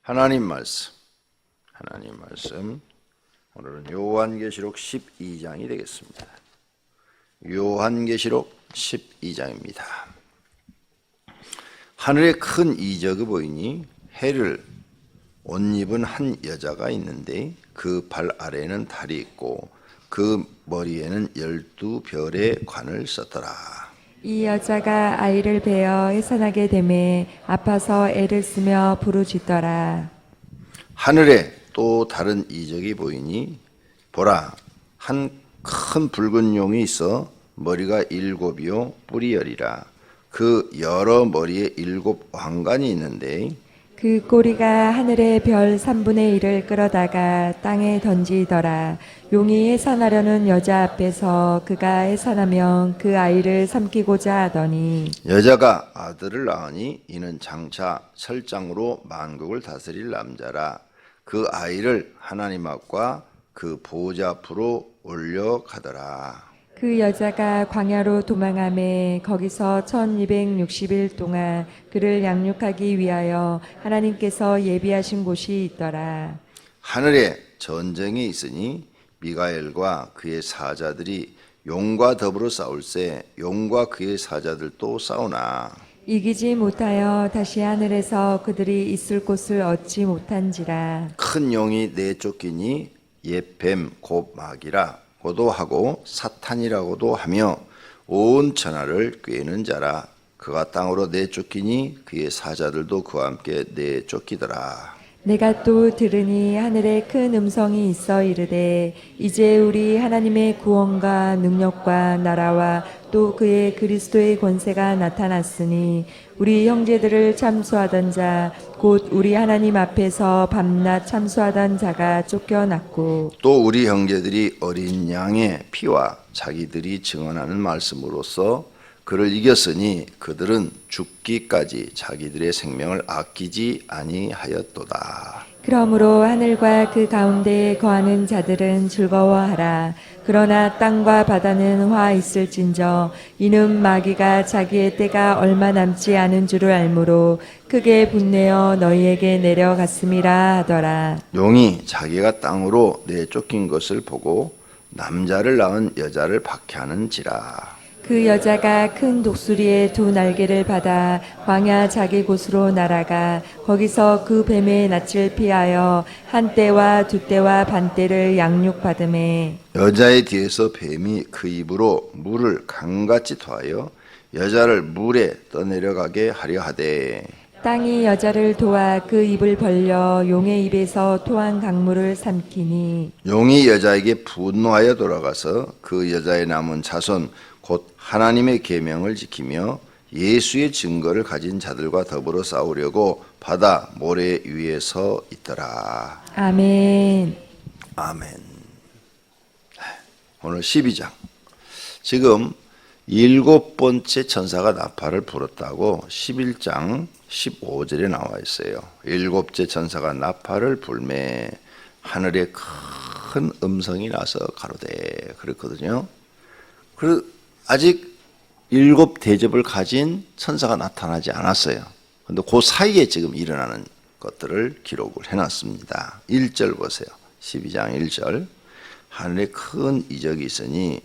하나님 말씀 오늘은 요한계시록 12장이 되겠습니다. 요한계시록 12장입니다. 하늘에 큰 이적이 보이니 해를 옷 입은 한 여자가 있는데 그 발 아래에는 달이 있고 그 머리에는 12별의 관을 썼더라. 이 여자가 아이를 베어 해산하게 되매 아파서 애를 쓰며 부르짖더라. 하늘에 또 다른 이적이 보이니 보라, 한 큰 붉은 용이 있어 머리가 7이요 뿔이 10이라. 그 여러 머리에 7 왕관이 있는데 그 꼬리가 하늘의 별 3분의 1을 끌어다가 땅에 던지더라. 용이 해산하려는 여자 앞에서 그가 해산하면 그 아이를 삼키고자 하더니 여자가 아들을 낳으니 이는 장차 철장으로 만국을 다스릴 남자라. 그 아이를 하나님 앞과 그 보호자 앞으로 올려가더라. 그 여자가 광야로 도망하매 거기서 1260일 동안 그를 양육하기 위하여 하나님께서 예비하신 곳이 있더라. 하늘에 전쟁이 있으니 미가엘과 그의 사자들이 용과 더불어 싸울세. 용과 그의 사자들도 싸우나 이기지 못하여 다시 하늘에서 그들이 있을 곳을 얻지 못한지라. 큰 용이 내쫓기니 옛 뱀 곧 마귀라 고도 하고 사탄이라고도 하며 온 천하를 꾀는 자라. 그가 땅으로 내쫓기니 그의 사자들도 그와 함께 내쫓기더라. 내가 또 들으니 하늘에 큰 음성이 있어 이르되 이제 우리 하나님의 구원과 능력과 나라와 또 그의 그리스도의 권세가 나타났으니 우리 형제들을 참수하던 자 곧 우리 하나님 앞에서 밤낮 참수하던 자가 쫓겨났고 또 우리 형제들이 어린 양의 피와 자기들이 증언하는 말씀으로써 그를 이겼으니 그들은 죽기까지 자기들의 생명을 아끼지 아니하였도다. 그러므로 하늘과 그 가운데에 거하는 자들은 즐거워하라. 그러나 땅과 바다는 화 있을진저 이는 마귀가 자기의 때가 얼마 남지 않은 줄을 알므로 크게 분내어 너희에게 내려갔음이라 하더라. 용이 자기가 땅으로 내쫓긴 것을 보고 남자를 낳은 여자를 박해하는지라. 그 여자가 큰 독수리의 2 날개를 받아 광야 자기 곳으로 날아가 거기서 그 뱀의 낯을 피하여 한 떼와 2 떼와 반 떼를 양육받음에 여자의 뒤에서 뱀이 그 입으로 물을 강같이 토하여 여자를 물에 떠내려가게 하려 하되 땅이 여자를 도와 그 입을 벌려 용의 입에서 토한 강물을 삼키니 용이 여자에게 분노하여 돌아가서 그 여자의 남은 자손 곧 하나님의 계명을 지키며 예수의 증거를 가진 자들과 더불어 싸우려고 바다 모래 위에 서 있더라. 아멘. 아멘. 오늘 12장. 지금 7번째 천사가 나팔을 불었다고 11장 15절에 나와 있어요. 7째 천사가 나팔을 불매 하늘에 큰 음성이 나서 가로되 그랬거든요. 아직 7 대접을 가진 천사가 나타나지 않았어요. 그런데 그 사이에 지금 일어나는 것들을 기록을 해놨습니다. 1절 보세요. 12장 1절. 하늘에 큰 이적이 있으니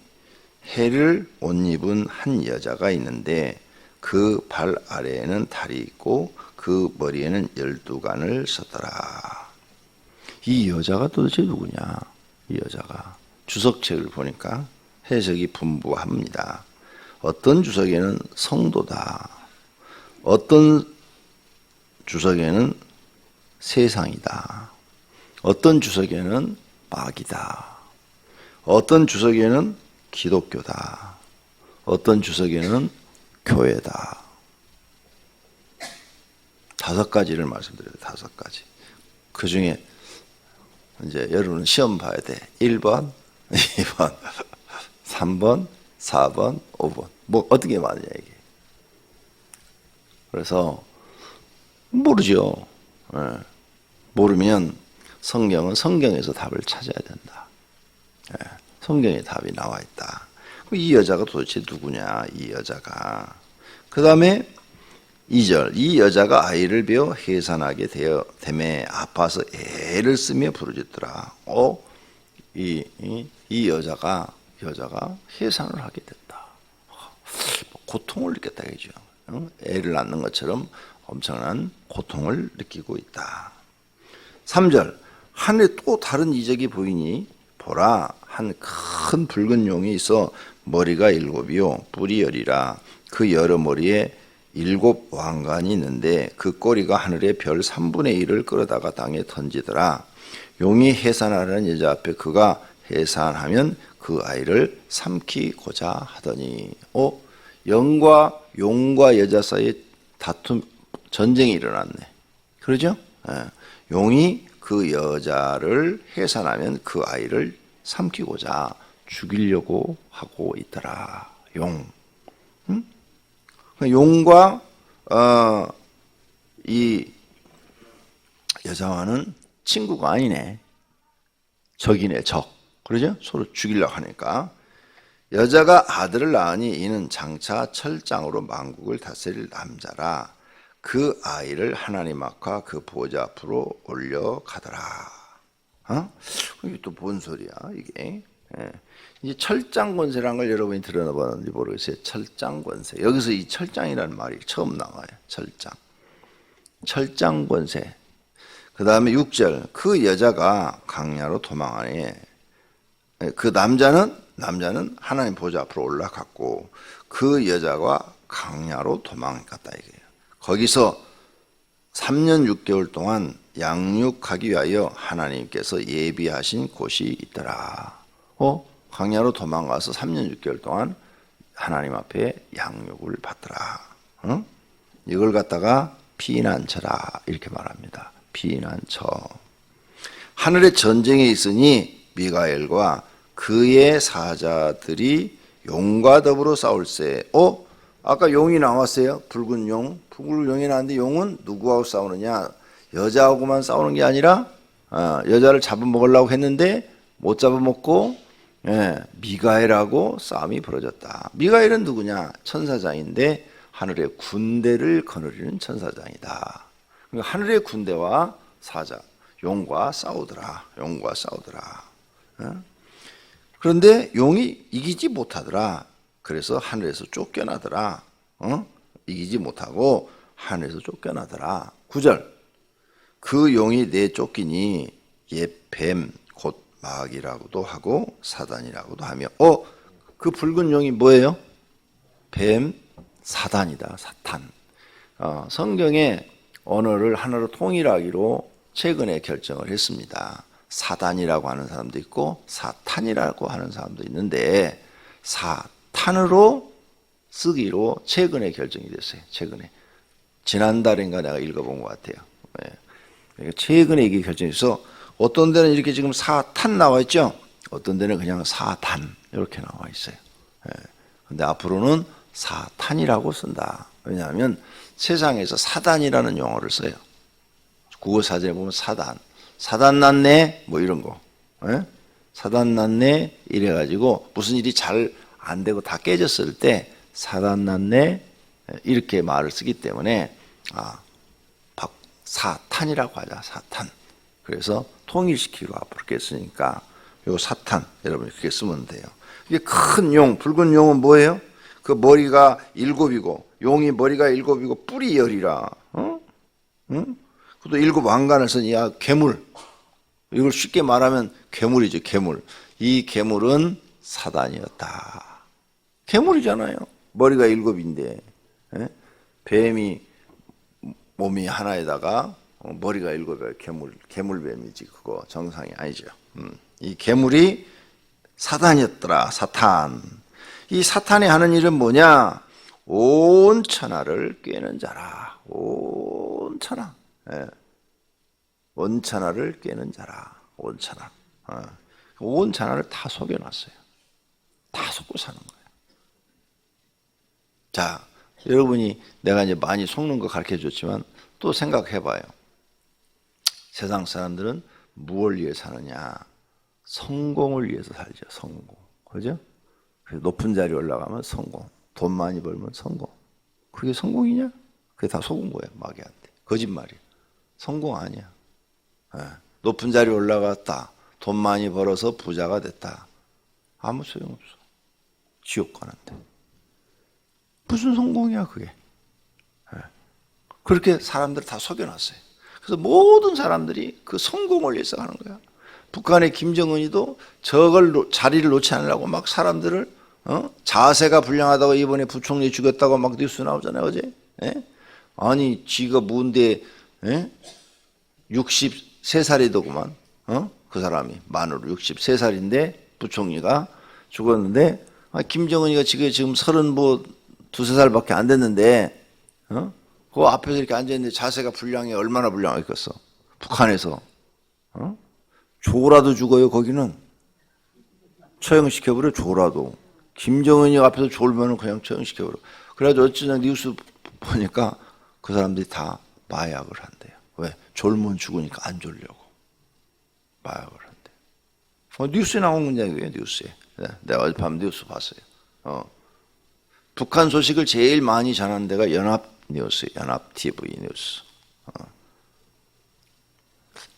해를 옷 입은 한 여자가 있는데 그 발 아래에는 달이 있고 그 머리에는 12관을 썼더라. 이 여자가 도대체 누구냐? 이 여자가 주석책을 보니까 해석이 분분합니다. 어떤 주석에는 성도다. 어떤 주석에는 세상이다. 어떤 주석에는 마귀다. 어떤 주석에는 기독교다. 어떤 주석에는 교회다. 5가지를 말씀드려요. 5가지. 그 중에 이제 여러분은 시험 봐야 돼. 1번, 2번, 3번, 4번, 5번. 뭐 어떻게 맞느냐 이게. 그래서 모르죠. 모르면 성경은 성경에서 답을 찾아야 된다. 성경에 답이 나와 있다. 이 여자가 도대체 누구냐? 이 여자가. 그 다음에 2절 이 여자가 아이를 베어 해산하게 되매 아파서 애를 쓰며 부르짖더라. 이 여자가 해산을 하게 됐다. 고통을 느꼈다 이죠. 애를 낳는 것처럼 엄청난 고통을 느끼고 있다. 3절 하늘에 또 다른 이적이 보이니 보라 한 큰 붉은 용이 있어 머리가 7이요 뿔이 10이라 그 여러 머리에 7 왕관이 있는데 그 꼬리가 하늘의 별 3분의 1을 끌어다가 땅에 던지더라. 용이 해산하라는 여자 앞에 그가 해산하면 그 아이를 삼키고자 하더니 영과 용과 여자 사이에 다툼 전쟁이 일어났네. 그러죠? 용이 그 여자를 해산하면 그 아이를 삼키고자 죽이려고 하고 있더라. 용과 이 여자와는 친구가 아니네. 적이네, 적. 그러죠? 서로 죽이려고 하니까. 여자가 아들을 낳으니 이는 장차 철장으로 만국을 다스릴 남자라. 그 아이를 하나님 앞과 그 보좌 앞으로 올려가더라. 이게 또 뭔 소리야, 이게? 이제 철장 권세라는 걸 여러분이 들어봤는지 모르겠어요. 철장 권세. 여기서 이 철장이라는 말이 처음 나와요. 철장. 철장 권세. 그 다음에 6절. 그 여자가 강야로 도망하니 그 남자는 하나님 보좌 앞으로 올라갔고 그 여자가 강야로 도망갔다 이거예요. 거기서 3년 6개월 동안 양육하기 위하여 하나님께서 예비하신 곳이 있더라. 강야로 도망가서 3년 6개월 동안 하나님 앞에 양육을 받더라. 이걸 갖다가 피난처라 이렇게 말합니다. 피난처. 하늘에 전쟁이 있으니 미가엘과 그의 사자들이 용과 더불어 싸울세. 아까 용이 나왔어요. 붉은 용이 나왔는데 용은 누구하고 싸우느냐? 여자하고만 싸우는 게 아니라 여자를 잡아먹으려고 했는데 못 잡아먹고 미가엘하고 싸움이 벌어졌다. 미가엘은 누구냐? 천사장인데 하늘의 군대를 거느리는 천사장이다. 그러니까 하늘의 군대와 사자, 용과 싸우더라. 그런데 용이 이기지 못하더라. 그래서 하늘에서 쫓겨나더라. 이기지 못하고 하늘에서 쫓겨나더라. 9절 그 용이 내쫓기니 옛 뱀 곧 마귀라고도 하고 사단이라고도 하며 그 붉은 용이 뭐예요? 뱀, 사단이다. 사탄. 성경의 언어를 하나로 통일하기로 최근에 결정을 했습니다. 사단이라고 하는 사람도 있고 사탄이라고 하는 사람도 있는데 사탄으로 쓰기로 최근에 결정이 됐어요. 지난달인가 내가 읽어본 것 같아요. 최근에 이게 결정돼서 어떤 데는 이렇게 지금 사탄 나와 있죠. 어떤 데는 그냥 사단 이렇게 나와 있어요. 근데 앞으로는 사탄이라고 쓴다. 왜냐하면 세상에서 사단이라는 용어를 써요. 국어사전에 보면 사단 났네 뭐 이런 거. 사단 났네 이래가지고 무슨 일이 잘 안 되고 다 깨졌을 때 사단 났네 이렇게 말을 쓰기 때문에 사탄이라고 하자. 사탄. 그래서 통일시키고 앞으로 그렇게 쓰니까 요 사탄 여러분이 그렇게 쓰면 돼요. 이게 큰 용, 붉은 용은 뭐예요? 그 머리가 7이고 용이 머리가 7이고 뿔이 10이라. 그것도 7 왕관을 쓰니 괴물. 이걸 쉽게 말하면 괴물이죠. 괴물. 이 괴물은 사단이었다. 괴물이잖아요. 머리가 7인데 뱀이 몸이 하나에다가 머리가 7이야. 괴물뱀이지. 그거 정상이 아니죠. 이 괴물이 사단이었더라. 사탄. 이 사탄이 하는 일은 뭐냐? 온 천하를 꿰는 자라. 온 천하. 온 천하를 꿰는 자라. 온 천하. 온 천하를 다 속여놨어요. 다 속고 사는 거예요. 자, 여러분이 내가 이제 많이 속는 거 가르쳐 줬지만 또 생각해 봐요. 세상 사람들은 무엇을 위해 사느냐? 성공을 위해서 살죠. 성공. 그죠? 높은 자리에 올라가면 성공. 돈 많이 벌면 성공. 그게 성공이냐? 그게 다 속은 거예요, 마귀한테. 거짓말이에요. 성공 아니야. 예. 높은 자리에 올라갔다. 돈 많이 벌어서 부자가 됐다. 아무 소용없어. 지옥 가는데. 무슨 성공이야, 그게. 예. 그렇게 사람들 다 속여놨어요. 그래서 모든 사람들이 그 성공을 위해서 하는 거야. 북한의 김정은이도 저걸 자리를 놓지 않으려고 막 사람들을 자세가 불량하다고 이번에 부총리 죽였다고 막 뉴스 나오잖아요, 어제. 예? 아니 지가 뭔데 63살이더구만. 그 사람이 만으로 63살인데 부총리가 죽었는데 김정은이가 지금 32살밖에 안 됐는데 그 앞에서 이렇게 앉아있는데 자세가 불량해. 얼마나 불량했겠어. 북한에서 조라도 죽어요. 거기는 처형시켜버려. 조라도. 김정은이 앞에서 졸면은 그냥 처형시켜버려. 그래가지고 어쩌나 뉴스 보니까 그 사람들이 다 마약을 한대요. 왜? 졸면 죽으니까 안 졸려고 마약을 한대요. 뉴스에 나온 문장이에요. 뉴스에. 네, 내가 어젯밤 뉴스 봤어요. 북한 소식을 제일 많이 전하는 데가 연합뉴스, 연합TV 뉴스.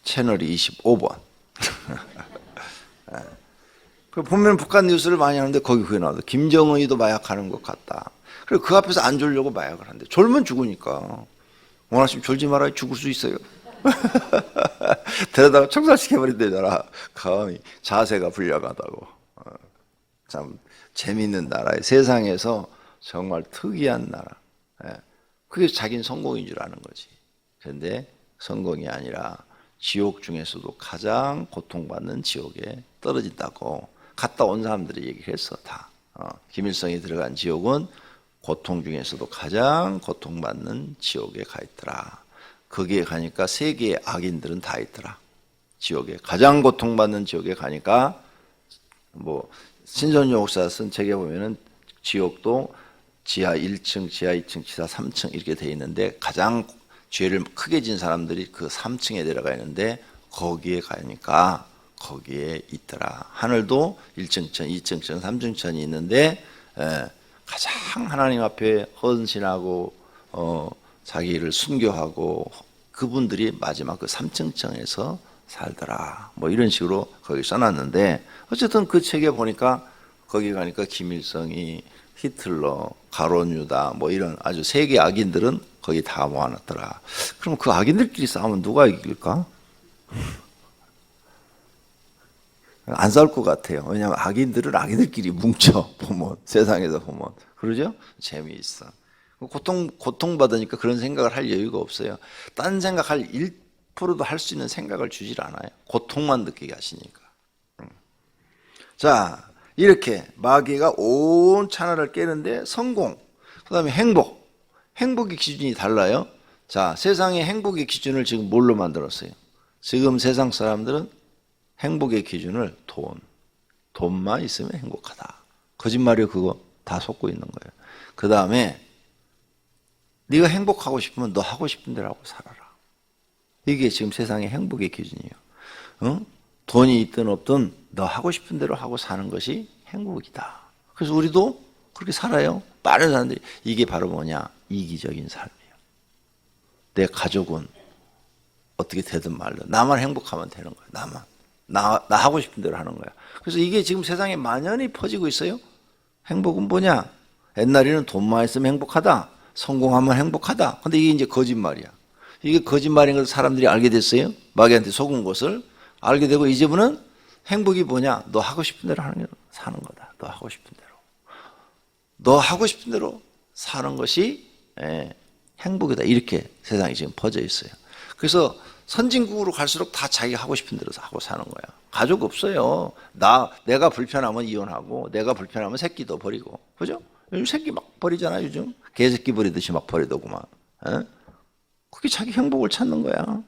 채널이 25번. 그 보면 북한 뉴스를 많이 하는데 거기 그게 나와도 김정은이도 마약하는 것 같다. 그리고 그 앞에서 안 졸려고 마약을 한대. 졸면 죽으니까. 원하시면 졸지 말아요. 죽을 수 있어요. 데려다가 청살시켜버린대잖아. 감히 자세가 불량하다고. 참 재미있는 나라에 세상에서 정말 특이한 나라. 그게 자기는 성공인 줄 아는 거지. 그런데 성공이 아니라 지옥 중에서도 가장 고통받는 지옥에 떨어진다고 갔다 온 사람들이 얘기를 했어. 다. 김일성이 들어간 지옥은 고통 중에서도 가장 고통받는 지옥에 가 있더라. 거기에 가니까 세계의 악인들은 다 있더라. 지옥에 가장 고통받는 지옥에 가니까 뭐 신선유 목사 쓴 책에 보면은 지옥도 지하 1층, 지하 2층, 지하 3층 이렇게 돼 있는데 가장 죄를 크게 진 사람들이 그 3층에 내려가 있는데 거기에 가니까 거기에 있더라. 하늘도 1층천, 2층천, 3층천이 있는데 가장 하나님 앞에 헌신하고 자기를 순교하고 그분들이 마지막 그 3층천에서 살더라. 뭐 이런 식으로 거기 써놨는데 어쨌든 그 책에 보니까 거기 가니까 김일성이 히틀러, 가론 유다 뭐 이런 아주 세계 악인들은 거기 다 모아놨더라. 그럼 그 악인들끼리 싸우면 누가 이길까? 안 싸울 것 같아요. 왜냐하면 악인들은 악인들끼리 뭉쳐 보면 세상에서 보면 그러죠? 재미있어. 고통받으니까 그런 생각을 할 여유가 없어요. 딴 생각할 1%도 할 수 있는 생각을 주질 않아요. 고통만 느끼게 하시니까. 자, 이렇게 마귀가 온 찬화를 깨는데 성공, 그 다음에 행복. 행복의 기준이 달라요. 자, 세상의 행복의 기준을 지금 뭘로 만들었어요? 지금 세상 사람들은 행복의 기준을 돈만 있으면 행복하다. 거짓말이에요. 그거 다 속고 있는 거예요. 그 다음에 네가 행복하고 싶으면 너 하고 싶은 대로 하고 살아라. 이게 지금 세상의 행복의 기준이에요. 돈이 있든 없든 너 하고 싶은 대로 하고 사는 것이 행복이다. 그래서 우리도 그렇게 살아요. 많은 사람들이. 이게 바로 뭐냐? 이기적인 삶이에요. 내 가족은 어떻게 되든 말든 나만 행복하면 되는 거야. 나만. 나 하고 싶은 대로 하는 거야. 그래서 이게 지금 세상에 만연히 퍼지고 있어요. 행복은 뭐냐? 옛날에는 돈만 있으면 행복하다. 성공하면 행복하다. 근데 이게 이제 거짓말이야. 이게 거짓말인 걸 사람들이 알게 됐어요. 마귀한테 속은 것을 알게 되고 이제부터는 행복이 뭐냐? 너 하고 싶은 대로 사는 거다. 너 하고 싶은 대로. 너 하고 싶은 대로 사는 것이 행복이다. 이렇게 세상이 지금 퍼져 있어요. 그래서 선진국으로 갈수록 다 자기가 하고 싶은 대로 하고 사는 거야. 가족 없어요. 내가 불편하면 이혼하고 내가 불편하면 새끼도 버리고. 그죠? 요즘 새끼 막 버리잖아. 요즘 개새끼 버리듯이 막 버리더구만. 그게 자기 행복을 찾는 거야.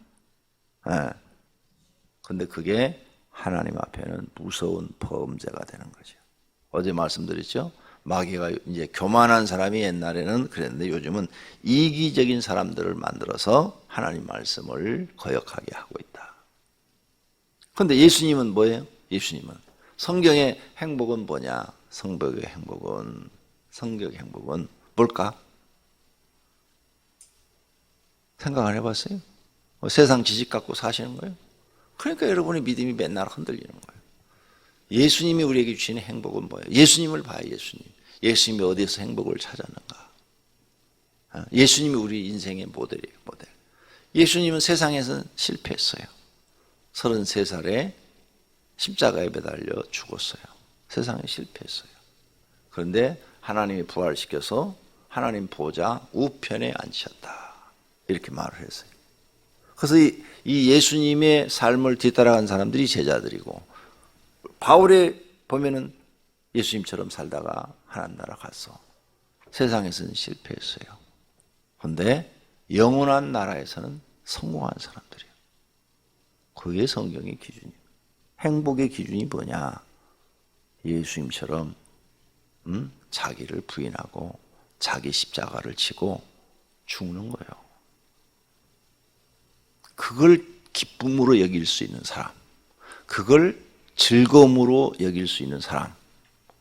근데 그게 하나님 앞에는 무서운 범죄가 되는 거죠. 어제 말씀드렸죠? 마귀가 이제 교만한 사람이 옛날에는 그랬는데 요즘은 이기적인 사람들을 만들어서 하나님 말씀을 거역하게 하고 있다. 그런데 예수님은 뭐예요? 예수님은 성경의 행복은 뭐냐? 성경의 행복은 뭘까? 생각 안 해봤어요? 세상 지식 갖고 사시는 거예요? 그러니까 여러분의 믿음이 맨날 흔들리는 거예요. 예수님이 우리에게 주시는 행복은 뭐예요? 예수님을 봐요. 예수님이 어디에서 행복을 찾았는가? 예수님이 우리 인생의 모델이에요. 모델. 예수님은 세상에서는 실패했어요. 33살에 십자가에 매달려 죽었어요. 세상에 실패했어요. 그런데 하나님이 부활시켜서 하나님 보좌 우편에 앉히셨다. 이렇게 말을 했어요. 그래서 이 예수님의 삶을 뒤따라간 사람들이 제자들이고, 바울에 보면은 예수님처럼 살다가 하나님 나라 갔어. 세상에서는 실패했어요. 그런데 영원한 나라에서는 성공한 사람들이에요. 그게 성경의 기준이에요. 행복의 기준이 뭐냐? 예수님처럼 자기를 부인하고 자기 십자가를 지고 죽는 거예요. 그걸 기쁨으로 여길 수 있는 사람, 그걸 즐거움으로 여길 수 있는 사람,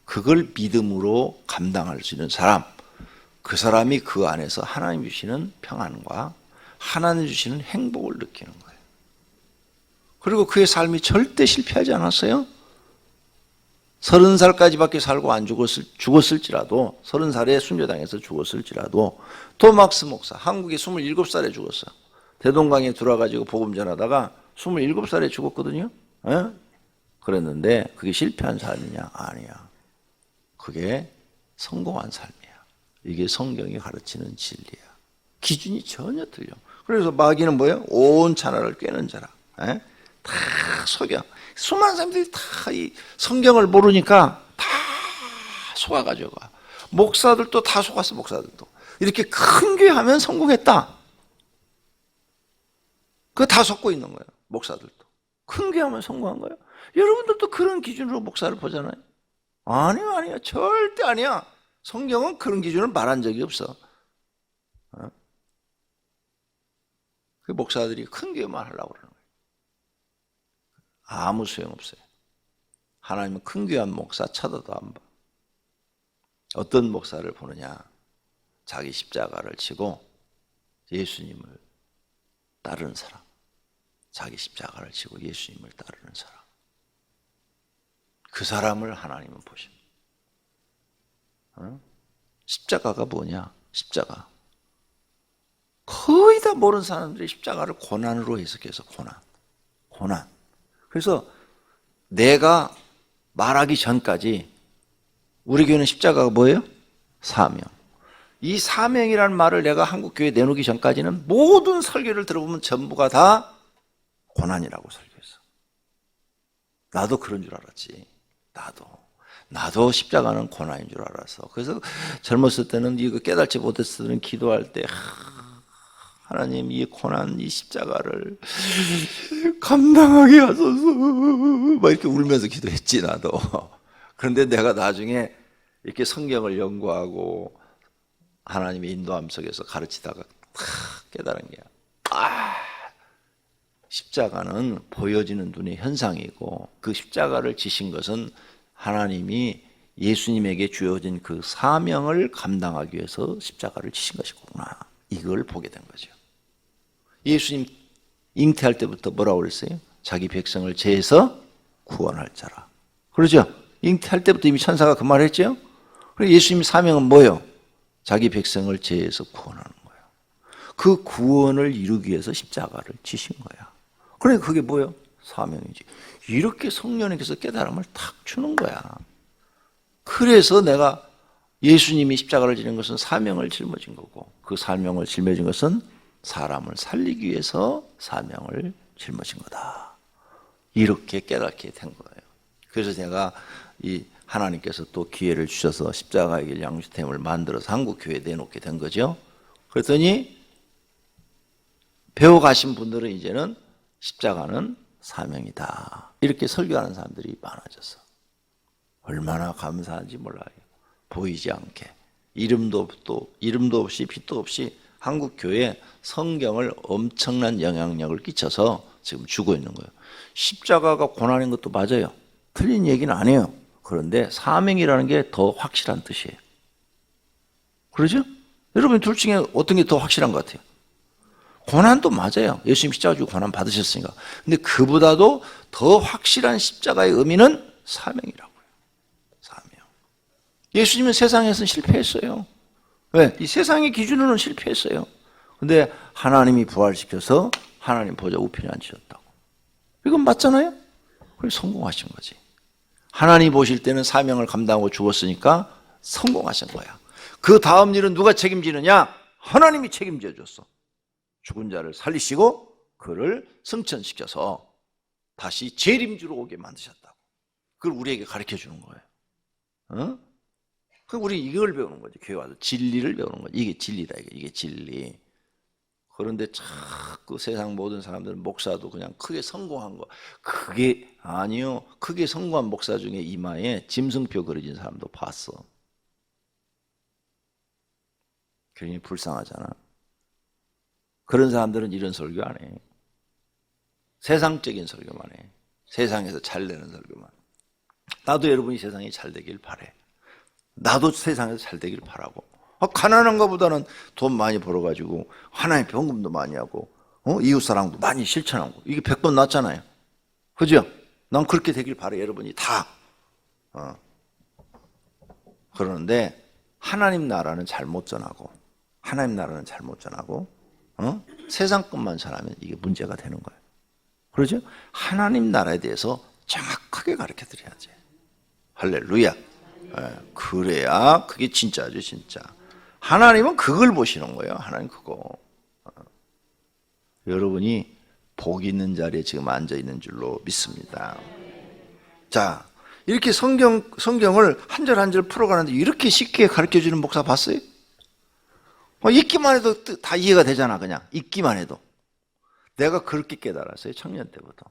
그걸 믿음으로 감당할 수 있는 사람, 그 사람이 그 안에서 하나님 주시는 평안과 하나님 주시는 행복을 느끼는 거예요. 그리고 그의 삶이 절대 실패하지 않았어요. 30살까지밖에 살고 안 죽었을지라도, 30살에 순교당해서 죽었을지라도, 토막스 목사, 한국에 27살에 죽었어요. 대동강에 들어와가지고 복음 전하다가 27살에 죽었거든요. 에? 그랬는데 그게 실패한 삶이냐? 아니야. 그게 성공한 삶이야. 이게 성경이 가르치는 진리야. 기준이 전혀 틀려. 그래서 마귀는 뭐예요? 온 천하를 꿰는 자라. 에? 다 속여. 수많은 사람들이 다 이 성경을 모르니까 다 속아가지고 가. 목사들도 다 속았어. 목사들도 이렇게 큰 교회 하면 성공했다. 그거 다 속고 있는 거예요. 목사들도 큰 교회 하면 성공한 거예요. 여러분들도 그런 기준으로 목사를 보잖아요. 아니요, 절대 아니야. 성경은 그런 기준을 말한 적이 없어. 그 목사들이 큰 교회만 하려고 그러는 거예요. 아무 소용없어요. 하나님은 큰 교회 한 목사 쳐다도 안 봐. 어떤 목사를 보느냐? 자기 십자가를 지고 예수님을 따르는 사람. 자기 십자가를 지고 예수님을 따르는 사람. 그 사람을 하나님은 보십니다. 십자가가 뭐냐? 십자가. 거의 다 모르는 사람들이 십자가를 고난으로 해석해서 고난. 그래서 내가 말하기 전까지 우리 교회는 십자가가 뭐예요? 사명. 이 사명이라는 말을 내가 한국교회에 내놓기 전까지는 모든 설교를 들어보면 전부가 다 고난이라고 설교했어. 나도 그런 줄 알았지. 나도 십자가는 고난인 줄 알았어. 그래서 젊었을 때는 이거 깨닫지 못했을 때는 기도할 때 하나님 이 고난 이 십자가를 감당하게 하소서 막 이렇게 울면서 기도했지 나도. 그런데 내가 나중에 이렇게 성경을 연구하고 하나님의 인도함 속에서 가르치다가 깨달은 게 십자가는 보여지는 눈의 현상이고 그 십자가를 지신 것은 하나님이 예수님에게 주어진 그 사명을 감당하기 위해서 십자가를 지신 것이구나. 이걸 보게 된 거죠. 예수님 잉태할 때부터 뭐라고 그랬어요? 자기 백성을 죄에서 구원할 자라. 그러죠? 잉태할 때부터 이미 천사가 그 말을 했죠? 그리고 예수님 사명은 뭐예요? 자기 백성을 죄에서 구원하는 거예요. 그 구원을 이루기 위해서 십자가를 지신 거야. 그러니까 그게 뭐예요? 사명이지. 이렇게 성령님께서 깨달음을 탁 주는 거야. 그래서 내가 예수님이 십자가를 지는 것은 사명을 짊어진 거고 그 사명을 짊어진 것은 사람을 살리기 위해서 사명을 짊어진 거다. 이렇게 깨닫게 된 거예요. 그래서 제가 이 하나님께서 또 기회를 주셔서 십자가의 길 양주템을 만들어서 한국교회에 내놓게 된 거죠. 그랬더니 배워가신 분들은 이제는 십자가는 사명이다. 이렇게 설교하는 사람들이 많아졌어. 얼마나 감사한지 몰라요. 보이지 않게. 이름도 없이 빛도 없이 한국교회에 성경을 엄청난 영향력을 끼쳐서 지금 주고 있는 거예요. 십자가가 고난인 것도 맞아요. 틀린 얘기는 아니에요. 그런데 사명이라는 게 더 확실한 뜻이에요. 그러죠? 여러분 둘 중에 어떤 게 더 확실한 것 같아요? 고난도 맞아요. 예수님 십자가 지고 고난 받으셨으니까. 근데 그보다도 더 확실한 십자가의 의미는 사명이라고요. 사명. 예수님은 세상에서는 실패했어요. 왜? 이 세상의 기준으로는 실패했어요. 근데 하나님이 부활시켜서 하나님 보좌 우편에 앉히셨다고. 이건 맞잖아요? 그래서 성공하신 거지. 하나님 보실 때는 사명을 감당하고 죽었으니까 성공하신 거야. 그 다음 일은 누가 책임지느냐? 하나님이 책임져 줬어. 죽은 자를 살리시고 그를 승천시켜서 다시 재림주로 오게 만드셨다고. 그걸 우리에게 가르쳐 주는 거예요. 어? 그럼 우리 이걸 배우는 거지. 교회 와서 진리를 배우는 거지. 이게 진리다. 이게 진리. 그런데 자꾸 세상 모든 사람들은 목사도 그냥 크게 성공한 거. 그게 아니요. 크게 성공한 목사 중에 이마에 짐승표 그려진 사람도 봤어. 굉장히 불쌍하잖아. 그런 사람들은 이런 설교 안 해. 세상적인 설교만 해. 세상에서 잘 되는 설교만. 나도 여러분이 세상이 잘 되길 바래. 나도 세상에서 잘 되길 바라고. 가난한 것보다는 돈 많이 벌어가지고 하나님 헌금도 많이 하고 이웃사랑도 많이 실천하고 이게 100번 낫잖아요. 그죠? 난 그렇게 되길 바래. 여러분이 다. 그러는데 하나님 나라는 잘못 전하고 하나님 나라는 잘못 전하고 세상 것만 전하면 이게 문제가 되는 거예요. 그러죠? 하나님 나라에 대해서 정확하게 가르쳐 드려야지. 할렐루야. 그래야 그게 진짜죠, 진짜. 하나님은 그걸 보시는 거예요. 하나님 그거. 여러분이 복 있는 자리에 지금 앉아 있는 줄로 믿습니다. 자, 이렇게 성경을 한 절 한 절 풀어가는데 이렇게 쉽게 가르쳐 주는 목사 봤어요? 읽기만 해도 다 이해가 되잖아. 그냥 읽기만 해도. 내가 그렇게 깨달았어요. 청년 때부터.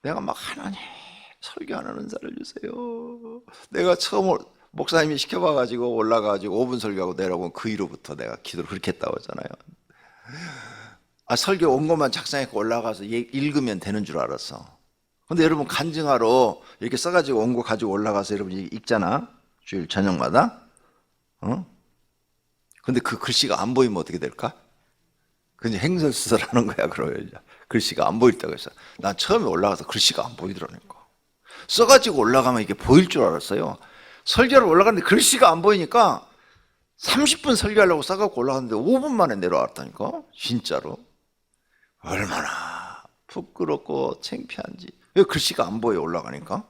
내가 막 하나님 설교하는 은사를 주세요. 내가 처음 목사님이 시켜봐가지고 올라가가지고 5분 설교하고 내려오면 그 이후부터 내가 기도를 그렇게 했다고 하잖아요. 설교 온 것만 작성해서 올라가서 읽으면 되는 줄 알았어. 근데 여러분 간증하러 이렇게 써가지고 온 거 가지고 올라가서 여러분 읽잖아. 주일 저녁마다. 근데 그 글씨가 안 보이면 어떻게 될까? 그냥 행설수설하는 거야. 그러면 글씨가 안 보일 때가 있어. 난 처음에 올라가서 글씨가 안 보이더라니까. 써가지고 올라가면 이게 보일 줄 알았어요. 설교를 올라갔는데 글씨가 안 보이니까 30분 설교하려고 써갖고 올라갔는데 5분 만에 내려왔다니까. 진짜로. 얼마나 부끄럽고 창피한지. 왜 글씨가 안 보여 올라가니까?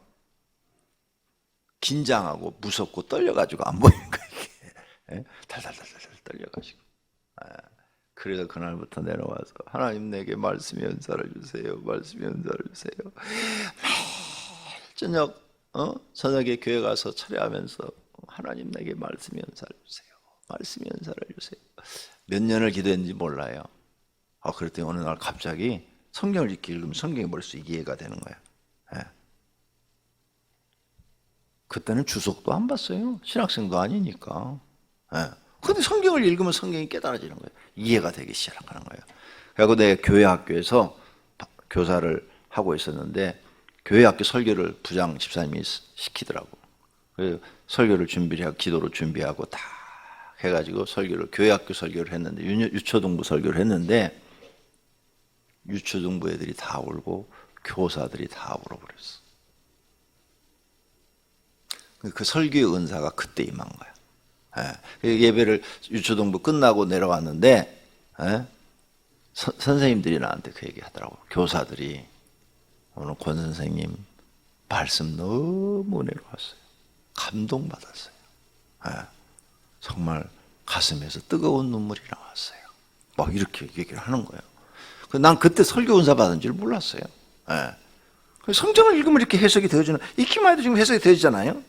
긴장하고 무섭고 떨려가지고 안 보이니까 이게 달달달달 떨려가지고. 그래서 그날부터 내려와서 하나님 내게 말씀의 은사를 주세요. 말씀의 은사를 주세요. 매일 저녁 저녁에 교회 가서 철회하면서 하나님 내게 말씀의 은사를 주세요. 말씀의 은사를 주세요. 몇 년을 기도했는지 몰라요. 그랬더니 어느 날 갑자기 성경을 이렇게 읽으면 성경이 머릿속에 이해가 되는 거야. 그때는 주석도 안 봤어요. 신학생도 아니니까. 근데 성경을 읽으면 성경이 깨달아지는 거예요. 이해가 되기 시작하는 거예요. 그리고 내가 교회 학교에서 교사를 하고 있었는데 교회 학교 설교를 부장 집사님이 시키더라고. 그래서 설교를 준비하고 기도로 준비하고 다 해가지고 설교를 교회 학교 설교를 했는데 유초등부 설교를 했는데 유초등부 애들이 다 울고 교사들이 다 울어버렸어. 그 설교의 은사가 그때 임한 거야. 예배를 유초등부 끝나고 내려왔는데 선생님들이 나한테 그 얘기 하더라고. 교사들이 오늘 권 선생님 말씀 너무 은혜로웠어요. 감동받았어요. 정말 가슴에서 뜨거운 눈물이 나왔어요. 막 이렇게 얘기를 하는 거예요. 난 그때 설교 은사 받은 줄 몰랐어요. 성경을 읽으면 이렇게 해석이 되어지는, 읽기만 해도 지금 해석이 되어지잖아요.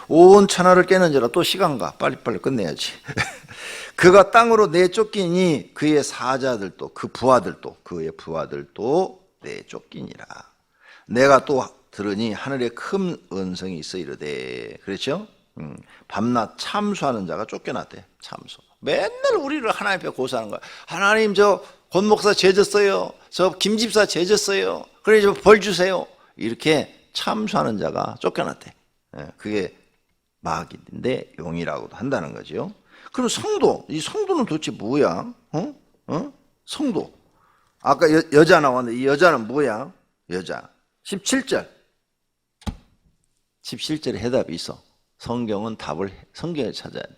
온 천하를 깨는 자라. 또 시간 가. 빨리빨리 끝내야지. 그가 땅으로 내쫓기니 그의 사자들도 그의 부하들도 내쫓기니라. 내가 또 들으니 하늘에 큰 은성이 있어 이르되. 그렇죠? 밤낮 참수하는 자가 쫓겨났대. 참수. 맨날 우리를 하나님 앞에 고소하는 거야. 하나님 저 권 목사 죄졌어요. 저 김 집사 죄졌어요. 그래 저 벌 주세요. 이렇게 참수하는 자가 쫓겨났대. 그게 마귀인데 용이라고도 한다는 거죠. 그럼 성도, 이 성도는 도대체 뭐야? 성도. 아까 여자 나왔는데 이 여자는 뭐야? 여자. 17절. 17절에 해답이 있어. 성경은 답을 성경에 찾아야 돼.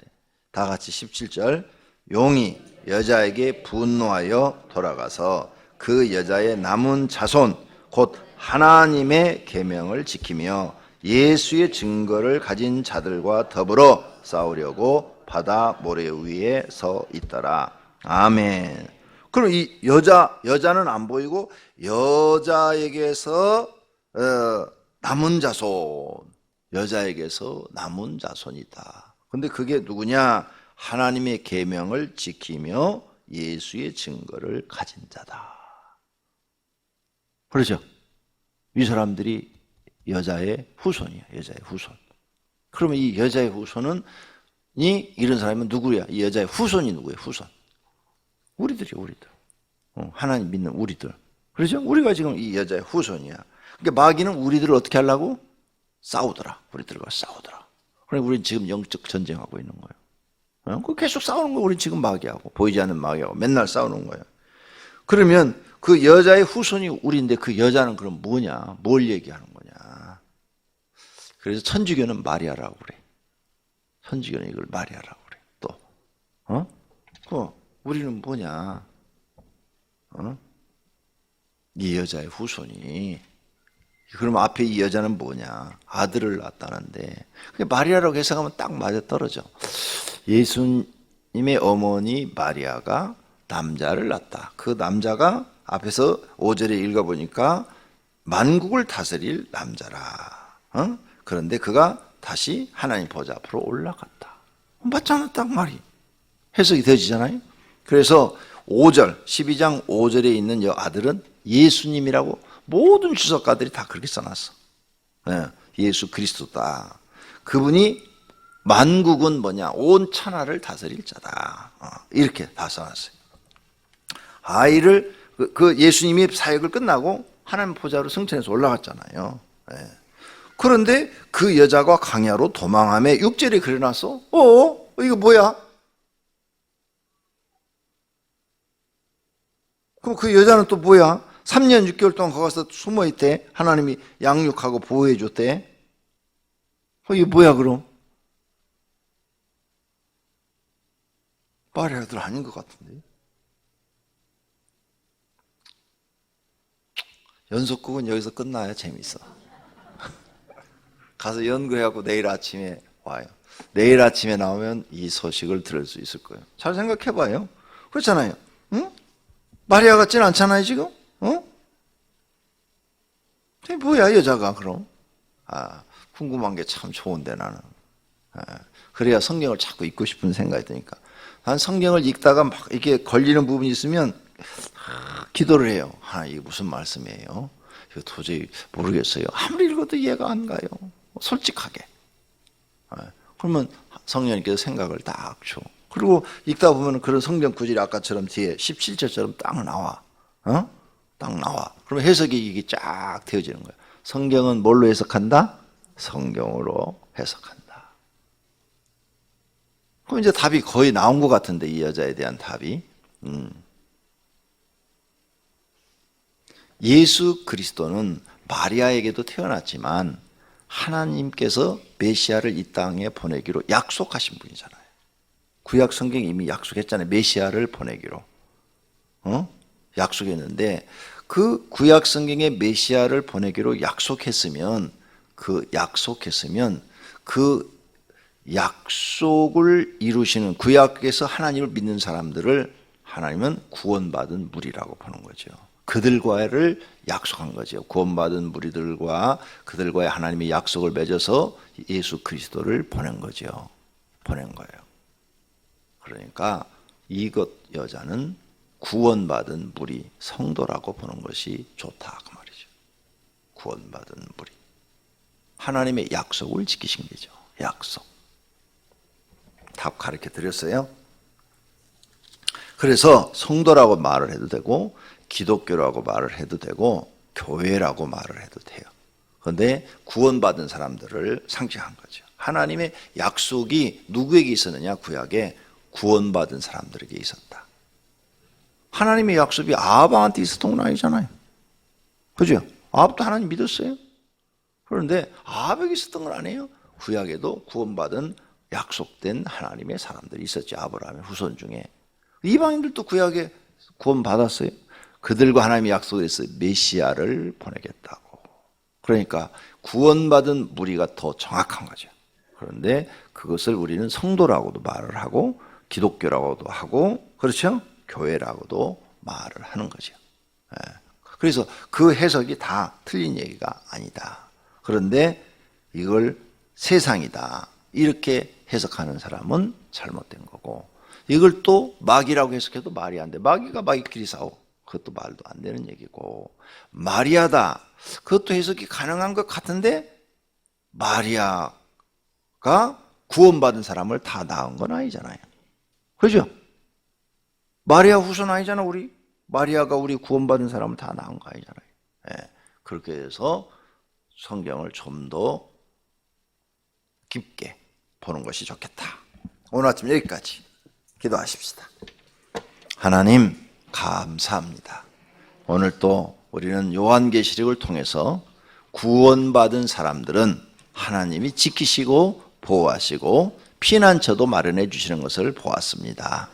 다 같이 17절. 용이 여자에게 분노하여 돌아가서 그 여자의 남은 자손 곧 하나님의 계명을 지키며 예수의 증거를 가진 자들과 더불어 싸우려고 바다 모래 위에 서 있더라. 아멘. 그럼 이 여자는 안 보이고 여자에게서 남은 자손, 여자에게서 남은 자손이다. 근데 그게 누구냐? 하나님의 계명을 지키며 예수의 증거를 가진 자다. 그렇죠? 이 사람들이 여자의 후손이야. 여자의 후손. 그러면 이 여자의 후손은 이런 사람은 누구야? 이 여자의 후손이 누구예요? 후손. 우리들이요, 우리들. 하나님 믿는 우리들. 그렇죠? 우리가 지금 이 여자의 후손이야. 그러니까 마귀는 우리들을 어떻게 하려고? 싸우더라. 우리들과 싸우더라. 그러니까 우리는 지금 영적 전쟁하고 있는 거예요. 그 계속 싸우는 거예요. 우리는 지금 마귀하고, 보이지 않는 마귀하고 맨날 싸우는 거예요. 그러면 그 여자의 후손이 우리인데 그 여자는 그럼 뭐냐? 뭘 얘기하는 거냐? 그래서 천주교는 마리아라고 그래. 천주교는 이걸 마리아라고 그래. 또, 우리는 뭐냐? 이 여자의 후손이. 그럼 앞에 이 여자는 뭐냐? 아들을 낳았다는데. 마리아라고 해석하면 딱 맞아 떨어져. 예수님의 어머니 마리아가 남자를 낳았다. 그 남자가 앞에서 5절에 읽어보니까 만국을 다스릴 남자라. 그런데 그가 다시 하나님 보좌 앞으로 올라갔다. 맞잖아, 딱 말이. 해석이 되어지잖아요. 그래서 5절, 12장 5절에 있는 이 아들은 예수님이라고 모든 주석가들이 다 그렇게 써놨어. 예수 그리스도다. 그분이 만국은 뭐냐? 온 천하를 다스릴 자다. 이렇게 다 써놨어요. 아이를, 그 예수님이 사역을 끝나고 하나님 보좌로 승천해서 올라갔잖아요. 그런데 그 여자가 광야로 도망함에 6절에 그려놨어. 이거 뭐야? 그럼 그 여자는 또 뭐야? 3년 6개월 동안 거기서 숨어있대. 하나님이 양육하고 보호해줬대. 이게 뭐야 그럼? 마리아들 아닌 것 같은데. 연속극은 여기서 끝나야 재밌어. 가서 연구해갖고 내일 아침에 와요. 내일 아침에 나오면 이 소식을 들을 수 있을 거예요. 잘 생각해봐요. 그렇잖아요. 응? 마리아 같지는 않잖아요 지금. 뭐야 여자가 그럼? 궁금한 게 참 좋은데 나는. 그래야 성경을 자꾸 읽고 싶은 생각이 드니까. 난 성경을 읽다가 막 이렇게 걸리는 부분이 있으면 기도를 해요. 이게 무슨 말씀이에요? 이거 도저히 모르겠어요. 아무리 읽어도 이해가 안 가요. 솔직하게. 그러면 성령님께서 생각을 딱 줘. 그리고 읽다 보면 그런 성경 구절이 아까처럼 뒤에 17절처럼 딱 나와. 딱 나와. 그러면 해석이 이게 쫙 되어지는 거예요. 성경은 뭘로 해석한다? 성경으로 해석한다. 그럼 이제 답이 거의 나온 것 같은데, 이 여자에 대한 답이. 예수 그리스도는 마리아에게도 태어났지만 하나님께서 메시아를 이 땅에 보내기로 약속하신 분이잖아요. 구약 성경이 이미 약속했잖아요. 메시아를 보내기로. 약속했는데 그 구약 성경에 메시아를 보내기로 약속했으면 그 약속을 이루시는, 구약에서 하나님을 믿는 사람들을 하나님은 구원받은 무리라고 보는 거죠. 그들과를 약속한 거죠. 구원받은 무리들과 그들과의 하나님의 약속을 맺어서 예수 그리스도를 보낸 거죠. 보낸 거예요. 그러니까 이것 여자는 구원받은 무리, 성도라고 보는 것이 좋다 그 말이죠. 구원받은 무리. 하나님의 약속을 지키신 거죠. 약속. 답 가르쳐 드렸어요. 그래서 성도라고 말을 해도 되고 기독교라고 말을 해도 되고 교회라고 말을 해도 돼요. 그런데 구원받은 사람들을 상징한 거죠. 하나님의 약속이 누구에게 있었느냐? 구약에 구원받은 사람들에게 있었다. 하나님의 약속이 아합한테 있었던 건 아니잖아요. 그죠? 아합도 하나님 믿었어요. 그런데 아합에게 있었던 건 아니에요. 구약에도 구원받은 약속된 하나님의 사람들이 있었지. 아브라함의 후손 중에. 이방인들도 구약에 구원받았어요. 그들과 하나님이 약속했어요. 메시아를 보내겠다고. 그러니까 구원받은 무리가 더 정확한 거죠. 그런데 그것을 우리는 성도라고도 말을 하고 기독교라고도 하고 그렇죠? 교회라고도 말을 하는 거죠. 그래서 그 해석이 다 틀린 얘기가 아니다. 그런데 이걸 세상이다 이렇게 해석하는 사람은 잘못된 거고, 이걸 또 마귀라고 해석해도 말이 안 돼. 마귀가 마귀끼리 싸워. 그것도 말도 안 되는 얘기고, 마리아다 그것도 해석이 가능한 것 같은데 마리아가 구원받은 사람을 다 낳은 건 아니잖아요. 그죠? 마리아 후손 아니잖아. 우리 마리아가 우리 구원받은 사람을 다 낳은 거 아니잖아요. 그렇게 해서 성경을 좀 더 깊게 보는 것이 좋겠다. 오늘 아침 여기까지 기도하십시다. 하나님 감사합니다. 오늘 또 우리는 요한계시록을 통해서 구원받은 사람들은 하나님이 지키시고 보호하시고 피난처도 마련해 주시는 것을 보았습니다.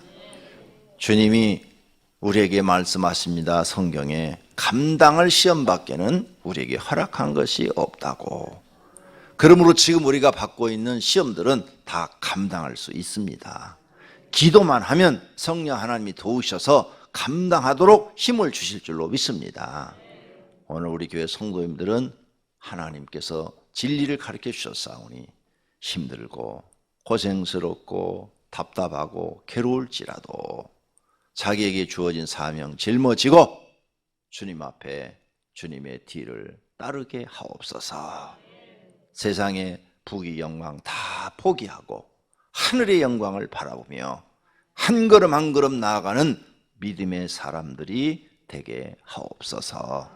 주님이 우리에게 말씀하십니다. 성경에 감당할 시험밖에는 우리에게 허락한 것이 없다고. 그러므로 지금 우리가 받고 있는 시험들은 다 감당할 수 있습니다. 기도만 하면 성령 하나님이 도우셔서 감당하도록 힘을 주실 줄로 믿습니다. 오늘 우리 교회 성도님들은 하나님께서 진리를 가르쳐 주셨사오니 힘들고 고생스럽고 답답하고 괴로울지라도 자기에게 주어진 사명 짊어지고 주님 앞에 주님의 뒤를 따르게 하옵소서. 세상의 부귀 영광 다 포기하고 하늘의 영광을 바라보며 한 걸음 한 걸음 나아가는 믿음의 사람들이 되게 하옵소서.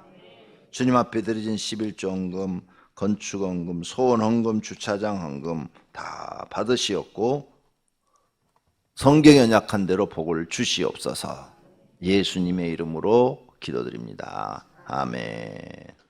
주님 앞에 드려진 11조헌금, 건축헌금, 소원헌금, 주차장헌금 다 받으시었고 성경에 언약한 대로 복을 주시옵소서. 예수님의 이름으로 기도드립니다. 아멘.